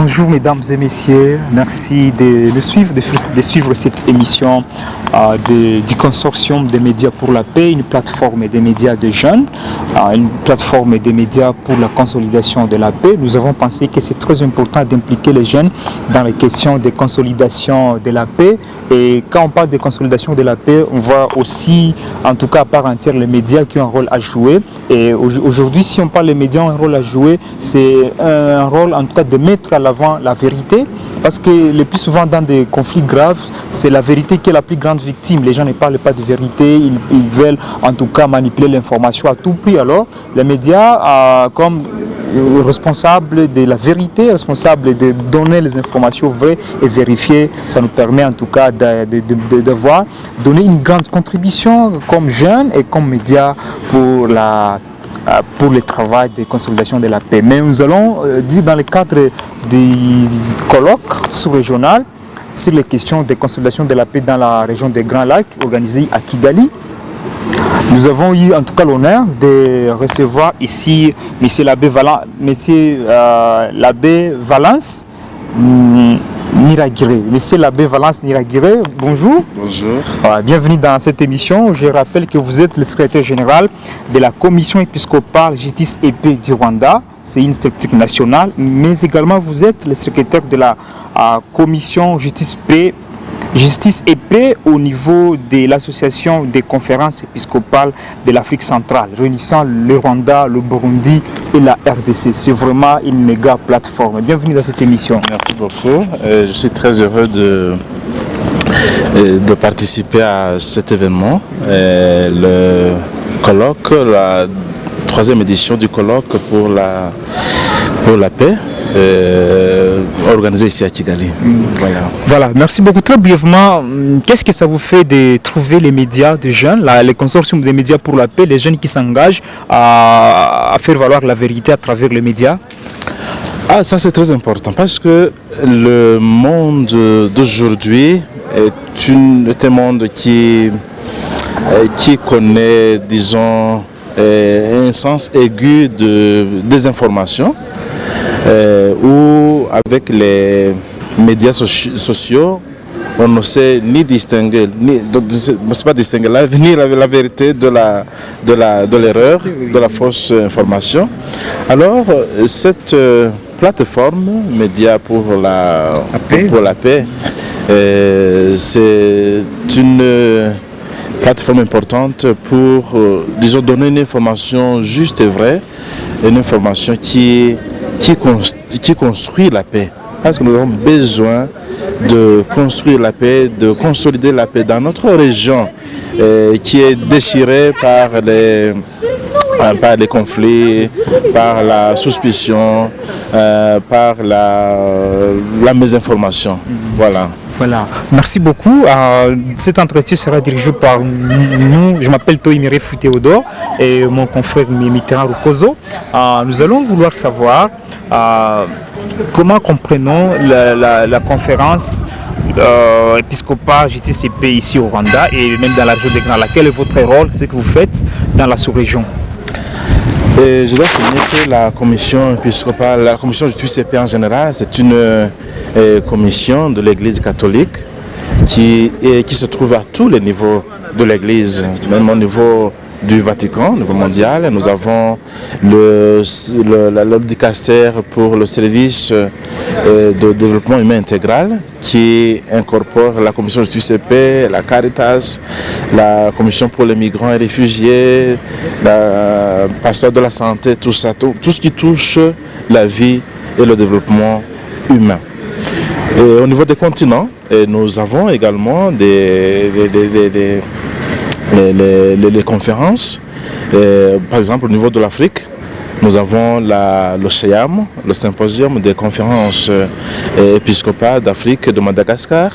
Bonjour mesdames et messieurs, merci de suivre cette émission du consortium des médias pour la paix, une plateforme des médias de jeunes, une plateforme des médias pour la consolidation de la paix. Nous avons pensé que c'est très important d'impliquer les jeunes dans les questions de consolidation de la paix. Et quand on parle de consolidation de la paix, on voit aussi, en tout cas à part entière, les médias qui ont un rôle à jouer. Et aujourd'hui, si on parle des médias ont un rôle à jouer, c'est un rôle en tout cas de mettre à l'avant la vérité, parce que le plus souvent dans des conflits graves, c'est la vérité qui est la plus grande victime. Les gens ne parlent pas de vérité, ils veulent en tout cas manipuler l'information à tout prix. Alors les médias comme responsables de la vérité, responsables de donner les informations vraies et vérifiées, ça nous permet en tout cas de devoir donner une grande contribution comme jeunes et comme médias pour le travail de consolidation de la paix. Mais nous allons dire dans le cadre du colloque sous-régional sur les questions de consolidation de la paix dans la région des Grands Lacs, organisé à Kigali. Nous avons eu en tout cas l'honneur de recevoir ici M. l'abbé Valence Niragiré. Monsieur l'abbé Valence Niragiré, bonjour. Bonjour. Bienvenue dans cette émission. Je rappelle que vous êtes le secrétaire général de la Commission épiscopale Justice et Paix du Rwanda. C'est une structure nationale, mais également vous êtes le secrétaire de la Commission Justice et Paix au niveau de l'association des conférences épiscopales de l'Afrique centrale, réunissant le Rwanda, le Burundi et la RDC. C'est vraiment une méga plateforme. Bienvenue dans cette émission. Merci beaucoup. Je suis très heureux de participer à cet événement. Le colloque, la troisième édition du colloque pour la paix. Organisé ici à Kigali. Voilà, merci beaucoup. Très brièvement, qu'est-ce que ça vous fait de trouver les médias de jeunes, les consortiums des médias pour la paix, les jeunes qui s'engagent à faire valoir la vérité à travers les médias? Ça c'est très important parce que le monde d'aujourd'hui est un monde qui connaît, disons, un sens aigu de désinformation. Où avec les médias sociaux, on ne sait ni distinguer, la vérité de l'erreur, de la fausse information. Alors, cette plateforme Médias pour la paix, c'est une plateforme importante pour, disons, donner une information juste et vraie, une information qui construit la paix. Parce que nous avons besoin de construire la paix, de consolider la paix dans notre région qui est déchirée par les conflits, par la suspicion, par la mésinformation. Voilà. Voilà, merci beaucoup. Cet entretien sera dirigé par nous. Je m'appelle Toimire Théodore et mon confrère Mitterrand Rukozo. Nous allons vouloir savoir comment comprenons la conférence épiscopale Justice et Paix ici au Rwanda et même dans la région des Grands Lacs. Quel est votre rôle, ce que vous faites dans la sous-région? Je dois souligner que la commission épiscopale, la commission de justice et paix en général, c'est une commission de l'Église catholique qui se trouve à tous les niveaux de l'Église, même au niveau du Vatican, au niveau mondial. Nous avons le dicastère pour le service de développement humain intégral qui incorpore la commission de justice et paix, la Caritas, la commission pour les migrants et réfugiés, la pasteur de la santé, tout ça, tout ce qui touche la vie et le développement humain. Et au niveau des continents, nous avons également les conférences. Par exemple, au niveau de l'Afrique, nous avons le SEAM, le symposium des conférences épiscopales d'Afrique et de Madagascar,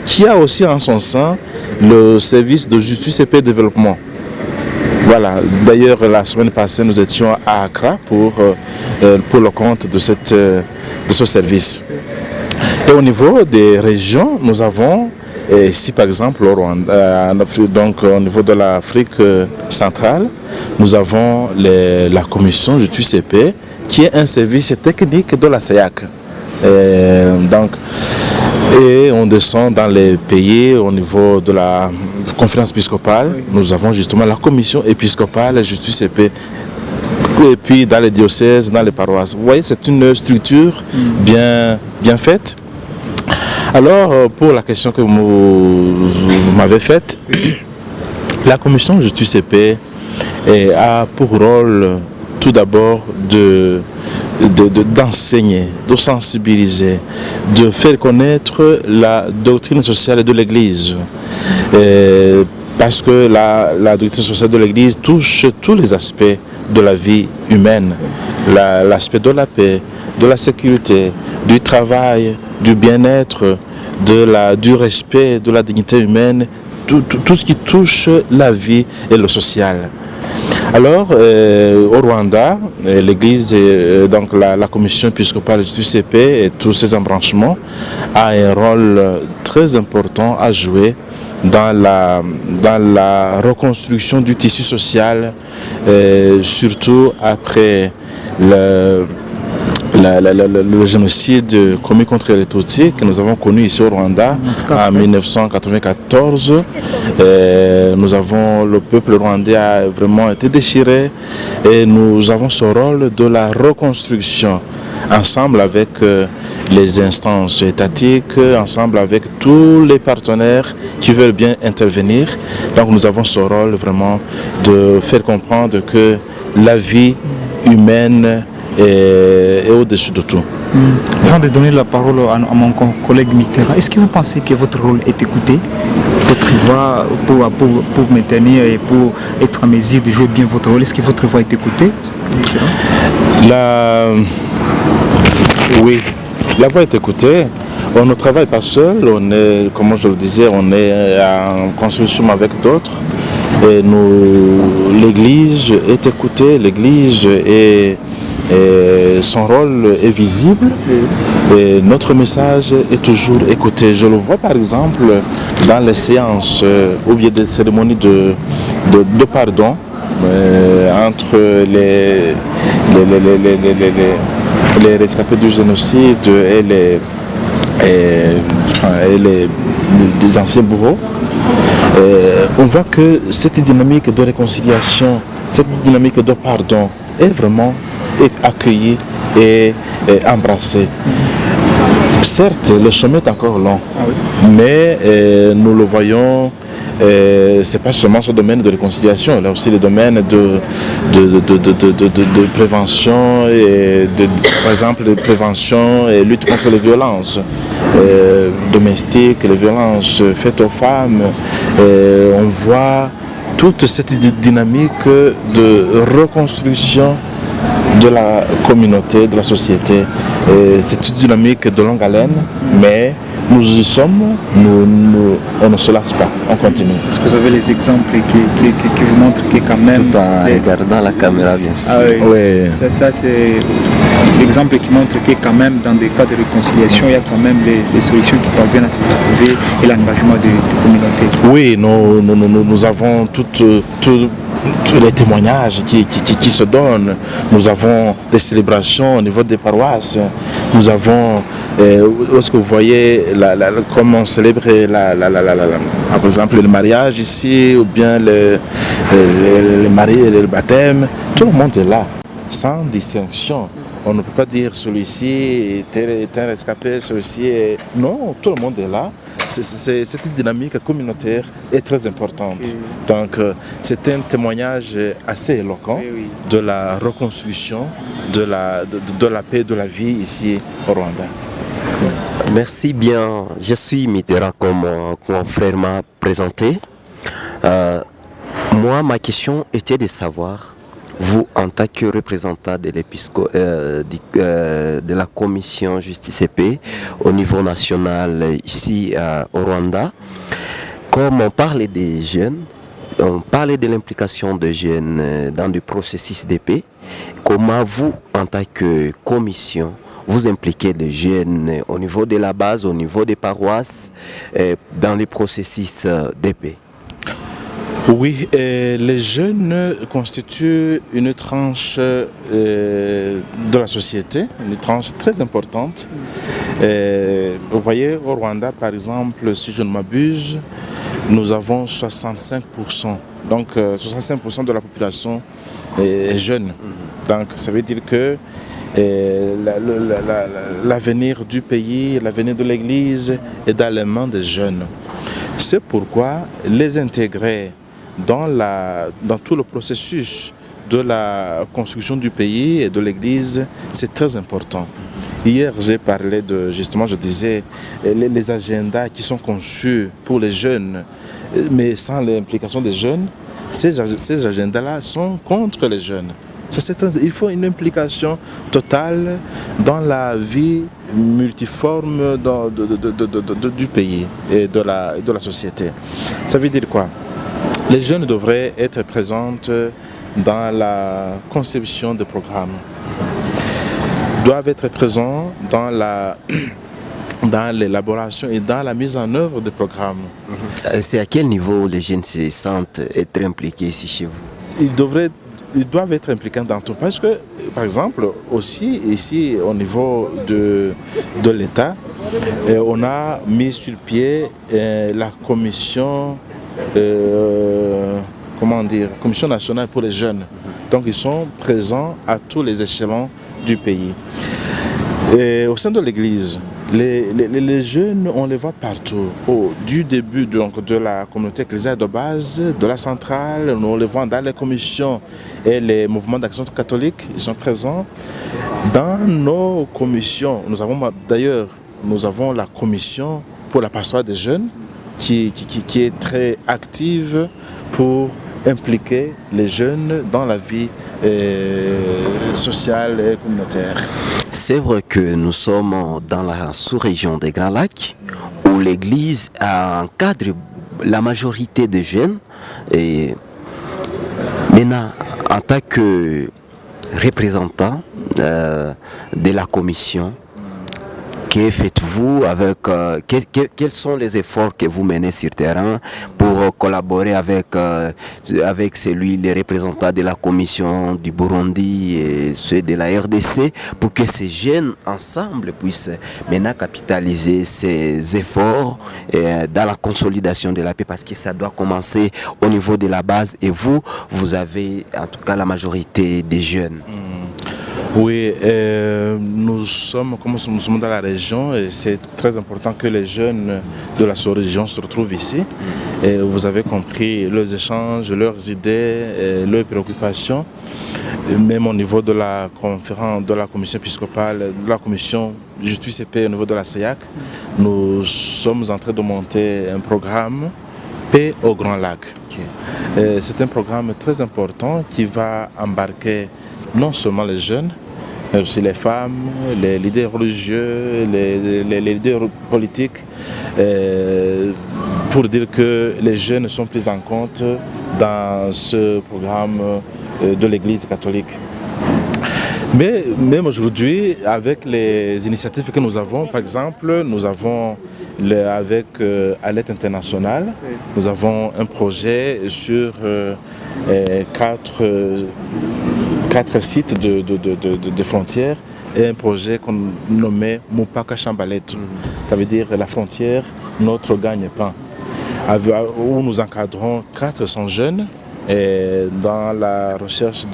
qui a aussi en son sein le service de justice et paix et développement. Voilà. D'ailleurs, la semaine passée, nous étions à Accra pour le compte de ce service. Et au niveau des régions, nous avons ici par exemple au Rwanda, donc au niveau de l'Afrique centrale, nous avons la commission justice et paix qui est un service technique de la CEAC. Et on descend dans les pays au niveau de la conférence épiscopale. Nous avons justement la commission épiscopale justice et paix. Et puis dans les diocèses, dans les paroisses. Vous voyez, c'est une structure bien faite. Alors, pour la question que vous m'avez faite, la commission justice et paix a pour rôle tout d'abord d'enseigner, de sensibiliser, de faire connaître la doctrine sociale de l'Église. Parce que la doctrine sociale de l'Église touche tous les aspects de la vie humaine. L'aspect de la paix, de la sécurité, du travail, du bien-être, du respect, de la dignité humaine, tout ce qui touche la vie et le social. Alors, au Rwanda, l'Église, donc la Commission épiscopale du CP et tous ses embranchements a un rôle très important à jouer dans la reconstruction du tissu social, surtout après le génocide commis contre les Tutsis que nous avons connu ici au Rwanda en 1994. Le peuple rwandais a vraiment été déchiré et nous avons ce rôle de la reconstruction ensemble avec les instances étatiques, ensemble avec tous les partenaires qui veulent bien intervenir. Donc nous avons ce rôle vraiment de faire comprendre que la vie humaine est au-dessus de tout. Avant de donner la parole à mon collègue Mitterrand, est-ce que vous pensez que votre rôle est écouté? Votre voix pour maintenir et pour être en mesure de jouer bien votre rôle, est-ce que votre voix est écoutée? Oui, la voix est écoutée. On ne travaille pas seul, comme je le disais, on est en construction avec d'autres. Et l'Église est écoutée, l'Église son rôle est visible et notre message est toujours écouté. Je le vois par exemple dans les séances ou bien des cérémonies de pardon entre les rescapés du génocide et les anciens bourreaux. On voit que cette dynamique de réconciliation, cette dynamique de pardon est vraiment accueillie et embrassée. Certes, le chemin est encore long, mais nous le voyons, c'est pas seulement ce domaine de réconciliation, il y a aussi le domaine de prévention, par exemple de prévention et lutte contre les violences domestiques, les violences faites aux femmes. On voit toute cette dynamique de reconstruction de la communauté, de la société. C'est une dynamique de longue haleine, mais nous y sommes, on ne se lasse pas, on continue. Est-ce que vous avez les exemples qui vous montrent que quand même... Tout en regardant la caméra, bien sûr. Oui. Ça c'est l'exemple qui montre que quand même dans des cas de réconciliation, il y a quand même des solutions qui parviennent à se trouver et l'engagement des communautés. Oui, nous avons tous les témoignages qui se donnent. Nous avons des célébrations au niveau des paroisses. Nous avons, lorsque vous voyez comment on célèbre par exemple le mariage ici, ou bien le mariage et le baptême, tout le monde est là, sans distinction. On ne peut pas dire celui-ci est un rescapé, celui-ci est... Non, tout le monde est là. Cette dynamique communautaire est très importante. Okay. Donc c'est un témoignage assez éloquent de la reconstruction, de la paix, de la vie ici au Rwanda. Merci bien. Je suis Mitterrand comme mon frère m'a présenté. Moi, ma question était de savoir, vous, en tant que représentant de de la commission justice et paix au niveau national ici au Rwanda, comme on parle des jeunes, on parle de l'implication des jeunes dans le processus de paix, comment vous, en tant que commission, vous impliquez les jeunes au niveau de la base, au niveau des paroisses, dans le processus de paix? Oui, les jeunes constituent une tranche de la société, une tranche très importante. Vous voyez, au Rwanda, par exemple, si je ne m'abuse, nous avons 65%. Donc 65% de la population est jeune. Donc ça veut dire que l'avenir du pays, l'avenir de l'Église est dans les mains des jeunes. C'est pourquoi les intégrer dans tout le processus de la construction du pays et de l'Église, c'est très important. Hier, j'ai parlé justement, je disais, les agendas qui sont conçus pour les jeunes, mais sans l'implication des jeunes, ces agendas-là sont contre les jeunes. Il faut une implication totale dans la vie multiforme du pays et de la société. Ça veut dire quoi? Les jeunes devraient être présents dans la conception des programmes, doivent être présents dans l'élaboration et dans la mise en œuvre des programmes. C'est à quel niveau les jeunes se sentent être impliqués ici chez vous? Ils doivent être impliqués dans tout. Parce que, par exemple, aussi ici au niveau de l'État, on a mis sur pied la commission, commission nationale pour les jeunes. Donc ils sont présents à tous les échelons du pays. Et au sein de l'Église, les jeunes, on les voit partout. Du début donc, de la communauté ecclésiale de base, de la centrale, on les voit dans les commissions et les mouvements d'action catholique, ils sont présents. Dans nos commissions, nous avons la commission pour la pastorale des jeunes qui est très active pour impliquer les jeunes dans la vie sociale et communautaire. C'est vrai que nous sommes dans la sous-région des Grands Lacs où l'Église encadre la majorité des jeunes. Et maintenant, en tant que représentant de la commission, que faites-vous quels sont les efforts que vous menez sur terrain pour collaborer avec les représentants de la commission du Burundi et ceux de la RDC pour que ces jeunes ensemble puissent maintenant capitaliser ces efforts dans la consolidation de la paix, parce que ça doit commencer au niveau de la base et vous avez en tout cas la majorité des jeunes. Oui, nous sommes dans la région et c'est très important que les jeunes de la sous-région se retrouvent ici. Et vous avez compris leurs échanges, leurs idées, leurs préoccupations. Même au niveau de la conférence, de la commission épiscopale, de la commission justice et paix au niveau de la CEIAC, nous sommes en train de monter un programme Paix au Grand Lac. Okay. C'est un programme très important qui va embarquer non seulement les jeunes, mais aussi les femmes, les leaders religieux, les leaders politiques, pour dire que les jeunes sont pris en compte dans ce programme de l'Église catholique. Mais même aujourd'hui, avec les initiatives que nous avons, par exemple, nous avons avec Alert International, nous avons un projet sur 4 sites de frontières et un projet qu'on nommait Mupaka Chambaletu. Ça veut dire la frontière, notre gagne-pain, où nous encadrons 400 jeunes dans la recherche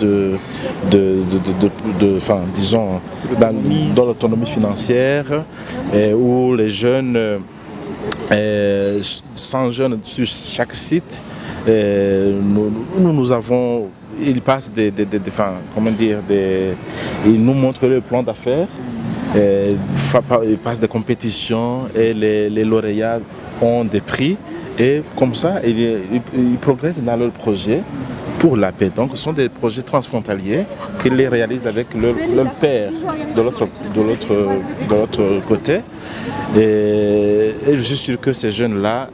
dans l'autonomie financière, où les jeunes, 100 jeunes sur chaque site, nous avons. Ils passent ils nous montrent le plan d'affaires, ils passent des compétitions et les lauréats ont des prix et comme ça ils progressent dans leur projet pour la paix. Donc ce sont des projets transfrontaliers qu'ils les réalisent avec leur père de l'autre côté et je suis sûr que ces jeunes-là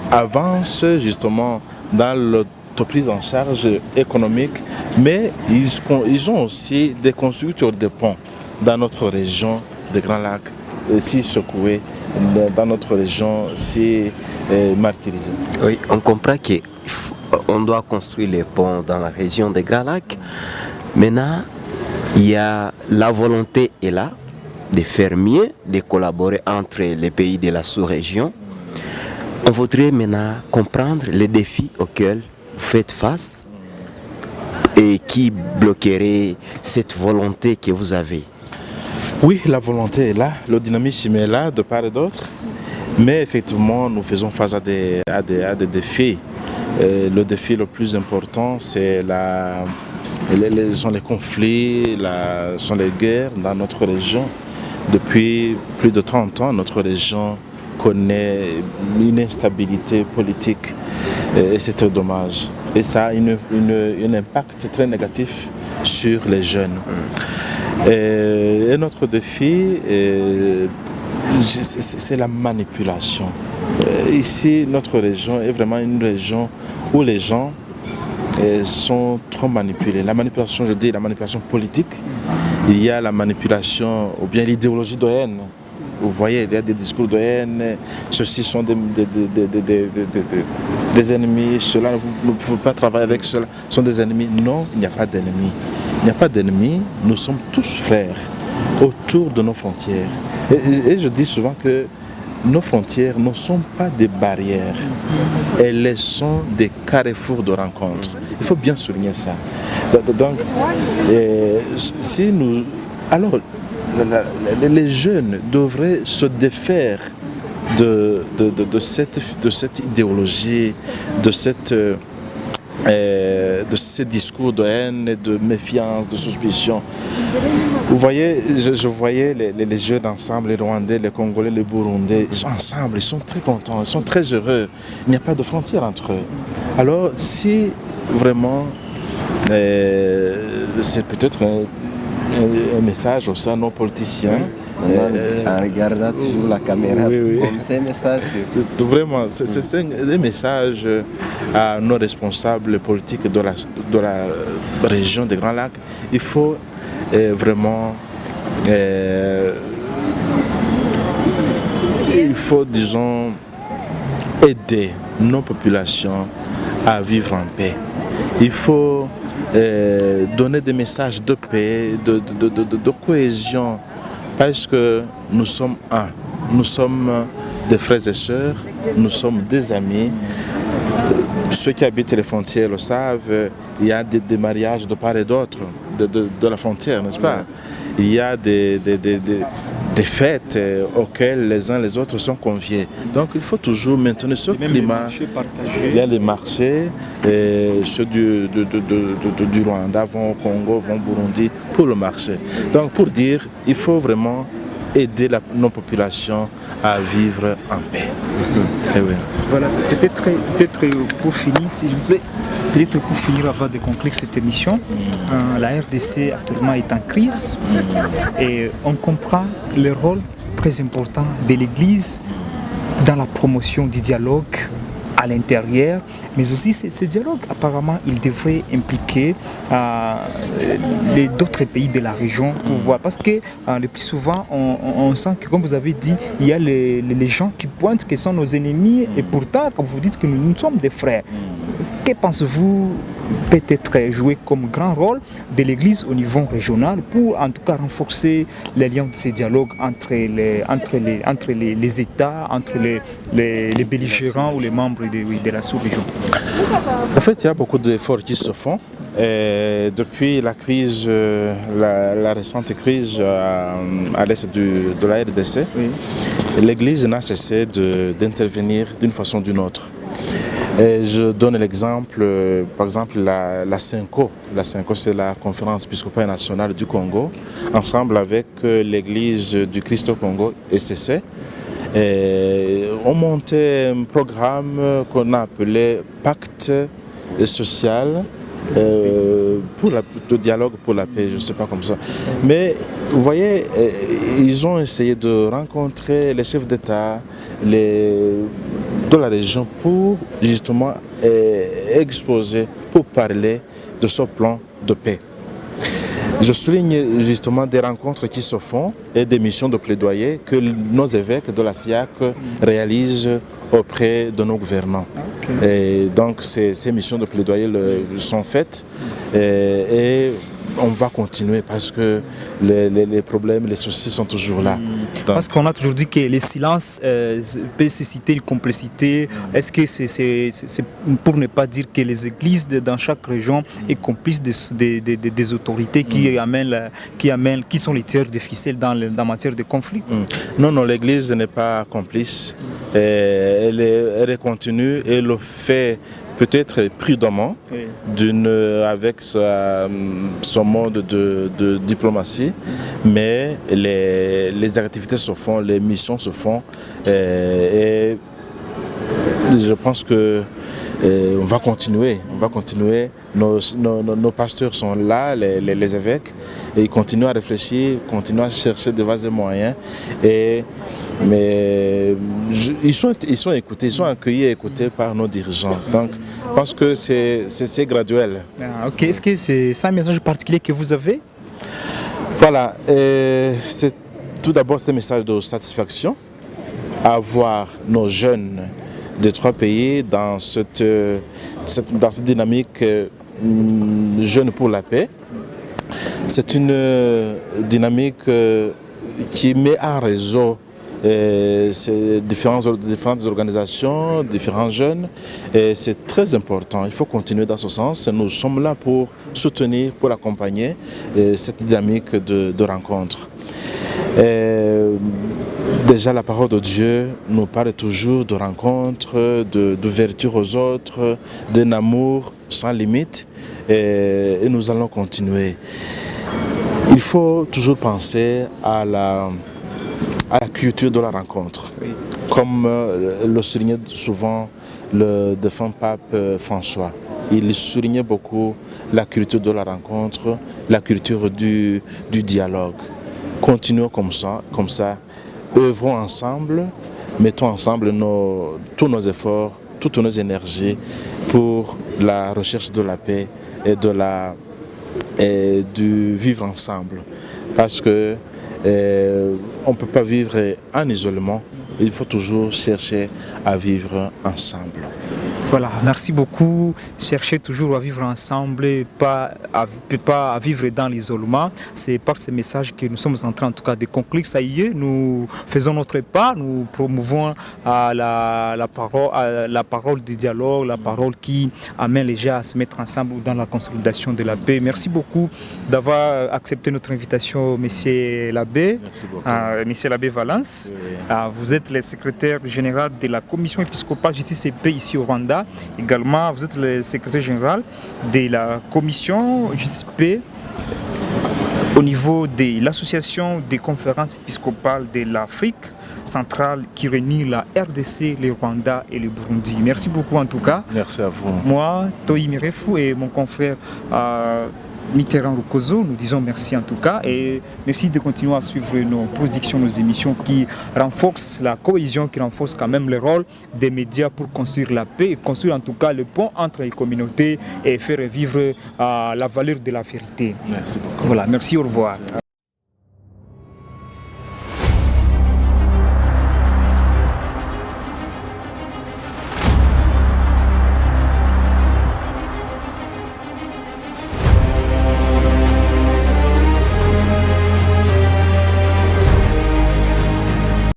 avancent justement dans l'autoprise en charge économique, mais ils ont aussi des constructeurs de ponts dans notre région des Grands Lacs, si secouée dans notre région s'est martyrisé. Oui, on comprend qu'on doit construire les ponts dans la région des Grands Lacs. Maintenant, il y a la volonté est là des fermiers de collaborer entre les pays de la sous-région. On voudrait maintenant comprendre les défis auxquels vous faites face et qui bloquerait cette volonté que vous avez. Oui, la volonté est là, le dynamisme est là de part et d'autre, mais effectivement nous faisons face à des défis. Le défi le plus important c'est sont les conflits, sont les guerres dans notre région. Depuis plus de 30 ans, notre région connaît une instabilité politique et c'est très dommage. Et ça a un impact très négatif sur les jeunes. Et notre défi, c'est la manipulation. Ici, notre région est vraiment une région où les gens sont trop manipulés. La manipulation, je dis la manipulation politique. Il y a la manipulation ou bien l'idéologie de haine. Vous voyez, il y a des discours de haine, ceux-ci sont des ennemis, ceux-là, vous ne pouvez pas travailler avec ceux-là, sont des ennemis. Non, il n'y a pas d'ennemis. Il n'y a pas d'ennemis, nous sommes tous frères autour de nos frontières. Et je dis souvent que nos frontières ne sont pas des barrières, elles sont des carrefours de rencontre. Il faut bien souligner ça. Donc, si nous... Alors, les jeunes devraient se défaire de cette idéologie, de ces discours de haine, de méfiance, de suspicion. Vous voyez, je voyais les jeunes ensemble, les Rwandais, les Congolais, les Burundais, ils sont ensemble, ils sont très contents, ils sont très heureux. Il n'y a pas de frontière entre eux. Alors, si vraiment, c'est peut-être un message aussi à nos politiciens. En regardant toujours la caméra, oui. comme c'est un message. Vraiment, c'est un message à nos responsables politiques de la région des Grands Lacs. Il faut vraiment, disons, aider nos populations à vivre en paix. Il faut donner des messages de paix, de cohésion, parce que nous sommes un. Nous sommes des frères et sœurs, nous sommes des amis. Ceux qui habitent les frontières le savent, il y a des mariages de part et d'autre de la frontière, n'est-ce pas? Il y a des fêtes auxquelles les uns les autres sont conviés. Donc il faut toujours maintenir ce climat. Il y a les marchés, ceux du Rwanda vont au Congo, vont au Burundi pour le marché. Donc pour dire, il faut vraiment aider nos populations à vivre en paix. Oui. Voilà, peut-être pour finir, s'il vous plaît, peut-être pour finir avant de conclure cette émission, la RDC actuellement est en crise et on comprend le rôle très important de l'Église dans la promotion du dialogue à l'intérieur, mais aussi ce dialogue, apparemment, il devrait impliquer d'autres pays de la région pour voir. Parce que le plus souvent, on sent que, comme vous avez dit, il y a les gens qui pointent que sont nos ennemis et pourtant, comme vous dites que nous sommes des frères. Que pensez-vous peut-être jouer comme grand rôle de l'Église au niveau régional pour en tout cas renforcer les liens de ces dialogues entre les États, entre les belligérants ou les membres de la sous-région? En fait, il y a beaucoup d'efforts qui se font. Et depuis la crise, la récente crise à l'est de la RDC, l'Église n'a cessé d'intervenir d'une façon ou d'une autre. Et je donne l'exemple, par exemple, la CENCO. La CENCO, c'est la Conférence épiscopale nationale du Congo, ensemble avec l'Église du Christ au Congo, ECC. On montait un programme qu'on a appelé Pacte social pour le dialogue pour la paix, je ne sais pas comme ça. Mais vous voyez, ils ont essayé de rencontrer les chefs d'État, de la région pour justement exposer, pour parler de ce plan de paix. Je souligne justement des rencontres qui se font et des missions de plaidoyer que nos évêques de la SIAC réalisent auprès de nos gouvernants. Ok. Et donc ces missions de plaidoyer sont faites et on va continuer parce que les problèmes, les soucis sont toujours là. Donc, Parce qu'on a toujours dit que le silence peut susciter une complicité. Est-ce que c'est pour ne pas dire que les églises dans chaque région sont complices des autorités qui sont les tiers de ficelle dans matière de conflit? Non, l'Église n'est pas complice. Elle est continue et le fait peut-être prudemment, avec son mode de diplomatie, mais les activités se font, les missions se font et je pense que on va continuer. Nos pasteurs sont là, les évêques, et ils continuent à réfléchir, continuent à chercher des voies et moyens. Mais ils sont écoutés, ils sont accueillis et écoutés par nos dirigeants. Donc, je pense que c'est graduel. Ah, ok. Est-ce que c'est un message particulier que vous avez? Voilà. Tout d'abord, c'est un message de satisfaction à voir nos jeunes des 3 pays dans cette dynamique Jeunes pour la paix. C'est une dynamique qui met en réseau différentes organisations, différents jeunes, et c'est très important. Il faut continuer dans ce sens. Nous sommes là pour soutenir, pour accompagner cette dynamique de rencontre. Déjà, la parole de Dieu nous parle toujours de rencontres, d'ouverture aux autres, d'un amour sans limite, et nous allons continuer. Il faut toujours penser à la culture de la rencontre. Oui. Comme le soulignait souvent le défunt pape François. Il soulignait beaucoup la culture de la rencontre, la culture du dialogue. Continuons comme ça, œuvrons ensemble, mettons ensemble tous nos efforts, toutes nos énergies pour la recherche de la paix et du vivre ensemble. Parce que on ne peut pas vivre en isolement, il faut toujours chercher à vivre ensemble. Voilà, merci beaucoup. Cherchez toujours à vivre ensemble, pas à vivre dans l'isolement. C'est par ce message que nous sommes en train, en tout cas, de conclure. Ça y est, nous faisons notre part, nous promouvons la parole du dialogue, la parole qui amène les gens à se mettre ensemble dans la consolidation de la paix. Merci beaucoup d'avoir accepté notre invitation, Monsieur l'abbé. Merci beaucoup. Monsieur l'abbé Valence. Oui. Vous êtes le secrétaire général de la Commission épiscopale Justice et Paix ici au Rwanda. Également, vous êtes le secrétaire général de la Commission Justice et Paix au niveau de l'association des conférences épiscopales de l'Afrique centrale qui réunit la RDC, le Rwanda et le Burundi. Merci beaucoup en tout cas. Merci à vous. Moi, Toi Mirefu et mon confrère Mitterrand Rukozo, nous disons merci en tout cas et merci de continuer à suivre nos productions, nos émissions qui renforcent la cohésion, qui renforcent quand même le rôle des médias pour construire la paix et construire en tout cas le pont entre les communautés et faire vivre la valeur de la vérité. Merci beaucoup. Voilà, merci, au revoir. Merci.